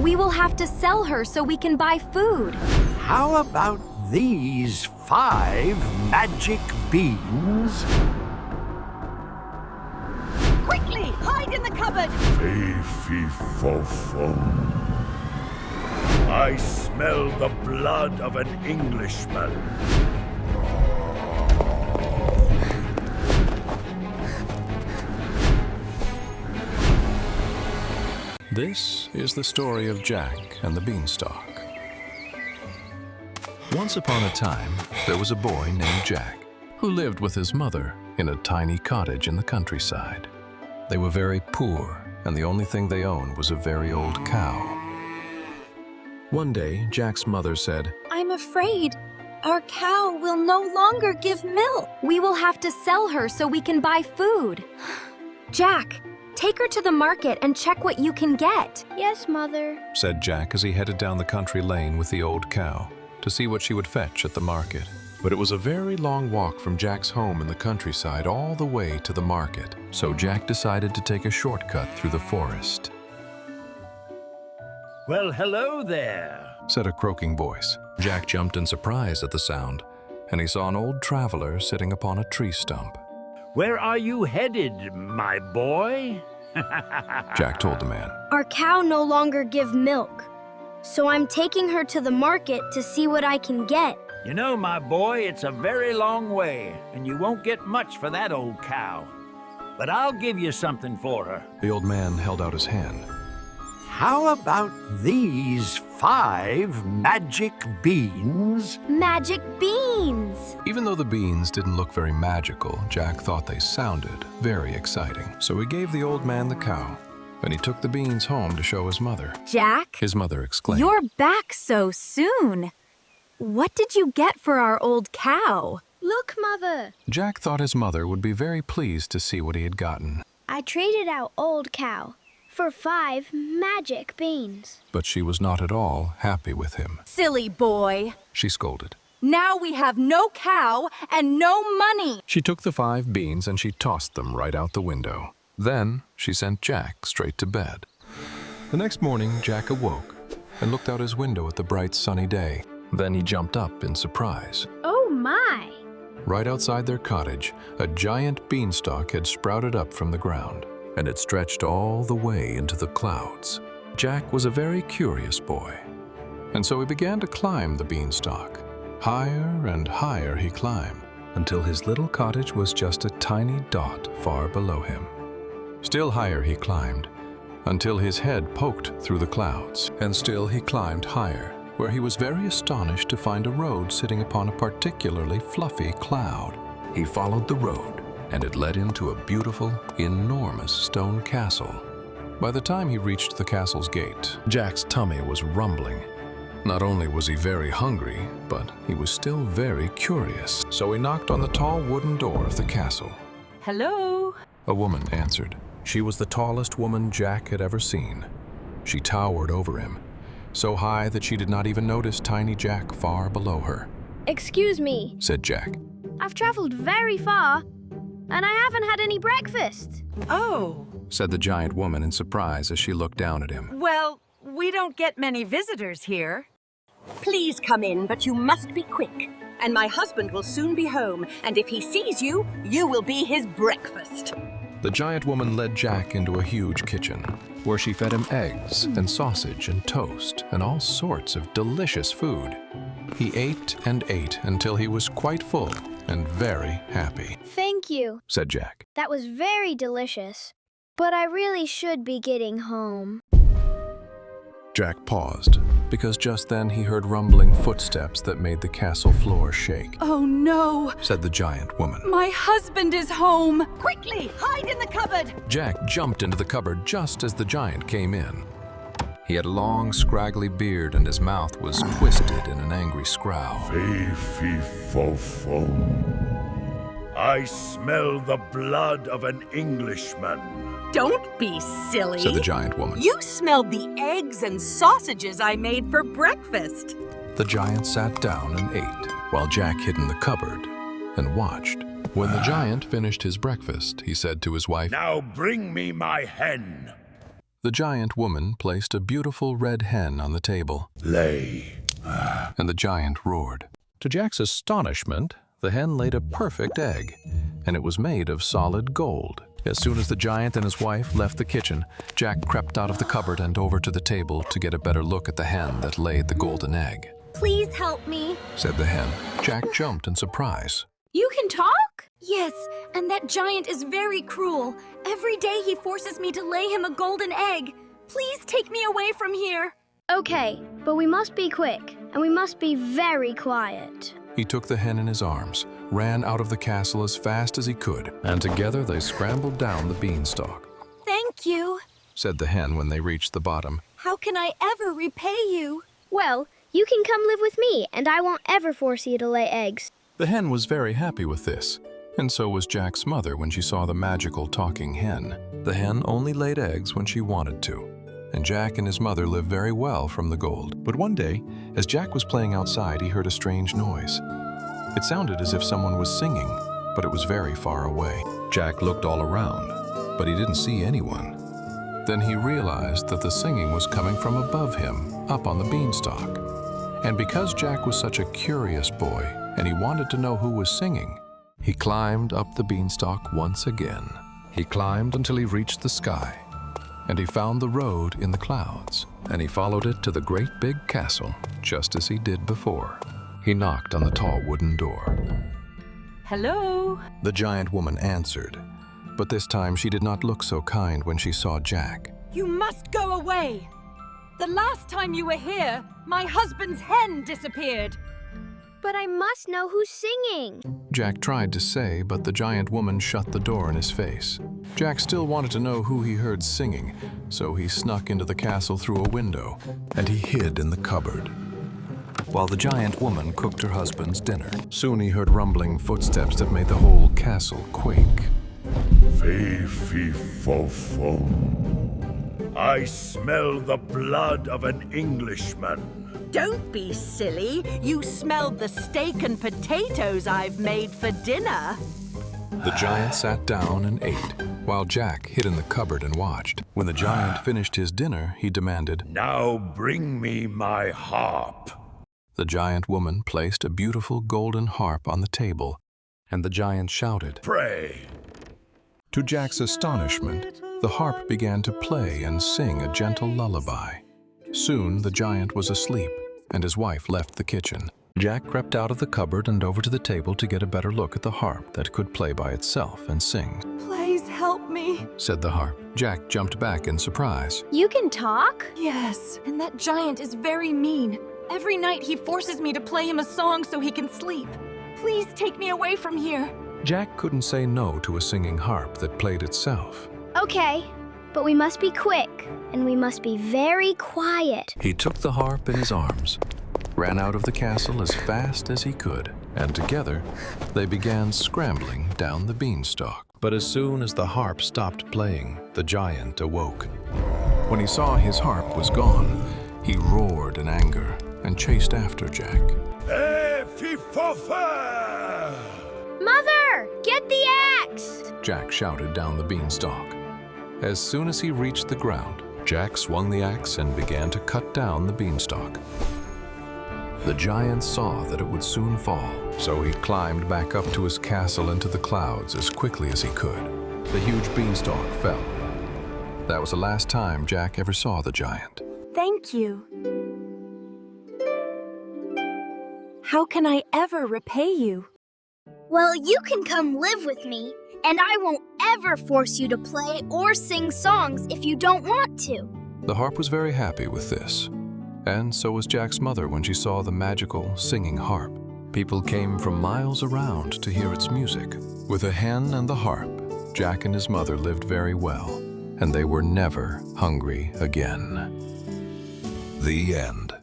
We will have to sell her so we can buy food. How about these 5 magic beans? Quickly, hide in the cupboard! Fee-fee-fo-fum. I smell the blood of an Englishman. This is the story of Jack and the Beanstalk. Once upon a time, there was a boy named Jack who lived with his mother in a tiny cottage in the countryside. They were very poor, and the only thing they owned was a very old cow. One day, Jack's mother said, I'm afraid our cow will no longer give milk. We will have to sell her so we can buy food. Jack, take her to the market and check what you can get. Yes, Mother. said Jack as he headed down the country lane with the old cow to see what she would fetch at the market. But it was a very long walk from Jack's home in the countryside all the way to the market, so Jack decided to take a shortcut through the forest. Well, hello there. Said a croaking voice. Jack jumped in surprise at the sound, and he saw an old traveler sitting upon a tree stump. Where are you headed, my boy? Jack told the man. Our cow no longer give milk, so I'm taking her to the market to see what I can get. You know, my boy, it's a very long way, and you won't get much for that old cow. But I'll give you something for her. The old man held out his hand. How about these 5 magic beans? Magic beans! Even though the beans didn't look very magical, Jack thought they sounded very exciting. So he gave the old man the cow, and he took the beans home to show his mother. Jack, His mother exclaimed. you're back so soon. What did you get for our old cow? Look, Mother! Jack thought his mother would be very pleased to see what he had gotten, I traded out old cow for 5 magic beans. but she was not at all happy with him. Silly boy. She scolded. Now we have no cow and no money. She took the 5 beans and she tossed them right out the window. Then she sent Jack straight to bed. The next morning, Jack awoke and looked out his window at the bright sunny day. Then he jumped up in surprise. Oh my! Right outside their cottage, a giant beanstalk had sprouted up from the ground, and it stretched all the way into the clouds. Jack was a very curious boy, and so he began to climb the beanstalk. Higher and higher he climbed, until his little cottage was just a tiny dot far below him. Still higher he climbed, until his head poked through the clouds, and still he climbed higher, where he was very astonished to find a road sitting upon a particularly fluffy cloud. He followed the road, and it led into a beautiful, enormous stone castle. By the time he reached the castle's gate, Jack's tummy was rumbling. Not only was he very hungry, but he was still very curious. So he knocked on the tall wooden door of the castle. Hello? A woman answered. She was the tallest woman Jack had ever seen. She towered over him, so high that she did not even notice tiny Jack far below her. Excuse me, Said Jack. I've traveled very far, and I haven't had any breakfast. Oh, Said the giant woman in surprise as she looked down at him. well, we don't get many visitors here. Please come in, but you must be quick. And my husband will soon be home, and if he sees you, you will be his breakfast. The giant woman led Jack into a huge kitchen, where she fed him eggs and sausage and toast and all sorts of delicious food. He ate and ate until he was quite full and very happy. Thank you. Said Jack. That was very delicious. But I really should be getting home. Jack paused, because just then he heard rumbling footsteps that made the castle floor shake. Oh no, Said the giant woman. my husband is home. Quickly, hide in the cupboard! Jack jumped into the cupboard just as the giant came in. He had a long, scraggly beard, and his mouth was twisted in an angry scowl. Fee-fee-fo-fum. I smell the blood of an Englishman. Don't be silly. Said the giant woman. You smelled the eggs and sausages I made for breakfast. The giant sat down and ate, while Jack hid in the cupboard and watched. When the giant finished his breakfast, he said to his wife, Now bring me my hen. The giant woman placed a beautiful red hen on the table. Lay. And the giant roared. To Jack's astonishment, the hen laid a perfect egg, and it was made of solid gold. As soon as the giant and his wife left the kitchen, Jack crept out of the cupboard and over to the table to get a better look at the hen that laid the golden egg. Please help me. Said the hen. Jack jumped in surprise. You can talk? Yes, and that giant is very cruel. Every day he forces me to lay him a golden egg. Please take me away from here. Okay, but we must be quick, and we must be very quiet. He took the hen in his arms, ran out of the castle as fast as he could, and together they scrambled down the beanstalk. Thank you, said the hen when they reached the bottom. How can I ever repay you? Well, you can come live with me, and I won't ever force you to lay eggs. The hen was very happy with this, and so was Jack's mother when she saw the magical talking hen. The hen only laid eggs when she wanted to, and Jack and his mother lived very well from the gold. But one day, as Jack was playing outside, he heard a strange noise. It sounded as if someone was singing, but it was very far away. Jack looked all around, but he didn't see anyone. Then he realized that the singing was coming from above him, up on the beanstalk. And because Jack was such a curious boy, and he wanted to know who was singing, he climbed up the beanstalk once again. He climbed until he reached the sky, and he found the road in the clouds, and he followed it to the great big castle, just as he did before. He knocked on the tall wooden door. Hello? The giant woman answered, but this time she did not look so kind when she saw Jack. You must go away. The last time you were here, my husband's hen disappeared. But I must know who's singing. Jack tried to say, but the giant woman shut the door in his face. Jack still wanted to know who he heard singing, so he snuck into the castle through a window, and he hid in the cupboard, while the giant woman cooked her husband's dinner. Soon he heard rumbling footsteps that made the whole castle quake. Fee-fee-fo-fum. I smell the blood of an Englishman. Don't be silly. You smelled the steak and potatoes I've made for dinner. The giant sat down and ate, while Jack hid in the cupboard and watched. When the giant finished his dinner, he demanded, Now bring me my harp. The giant woman placed a beautiful golden harp on the table, and the giant shouted, Pray. To Jack's astonishment, the harp began to play and sing a gentle lullaby. Soon the giant was asleep, and his wife left the kitchen. Jack crept out of the cupboard and over to the table to get a better look at the harp that could play by itself and sing. Please help me. Said the harp. Jack jumped back in surprise. You can talk? Yes, and that giant is very mean. Every night he forces me to play him a song so he can sleep. Please take me away from here. Jack couldn't say no to a singing harp that played itself. Okay, but we must be quick, and we must be very quiet. He took the harp in his arms, ran out of the castle as fast as he could, and together they began scrambling down the beanstalk. But as soon as the harp stopped playing, the giant awoke. When he saw his harp was gone, he roared in anger and chased after Jack. Mother, get the axe! Jack shouted down the beanstalk. As soon as he reached the ground, Jack swung the axe and began to cut down the beanstalk. The giant saw that it would soon fall, so he climbed back up to his castle into the clouds as quickly as he could. The huge beanstalk fell. That was the last time Jack ever saw the giant. Thank you. How can I ever repay you? Well, you can come live with me, and I won't ever force you to play or sing songs if you don't want to. The harp was very happy with this, and so was Jack's mother when she saw the magical singing harp. People came from miles around to hear its music. With a hen and the harp, Jack and his mother lived very well, and they were never hungry again. The end.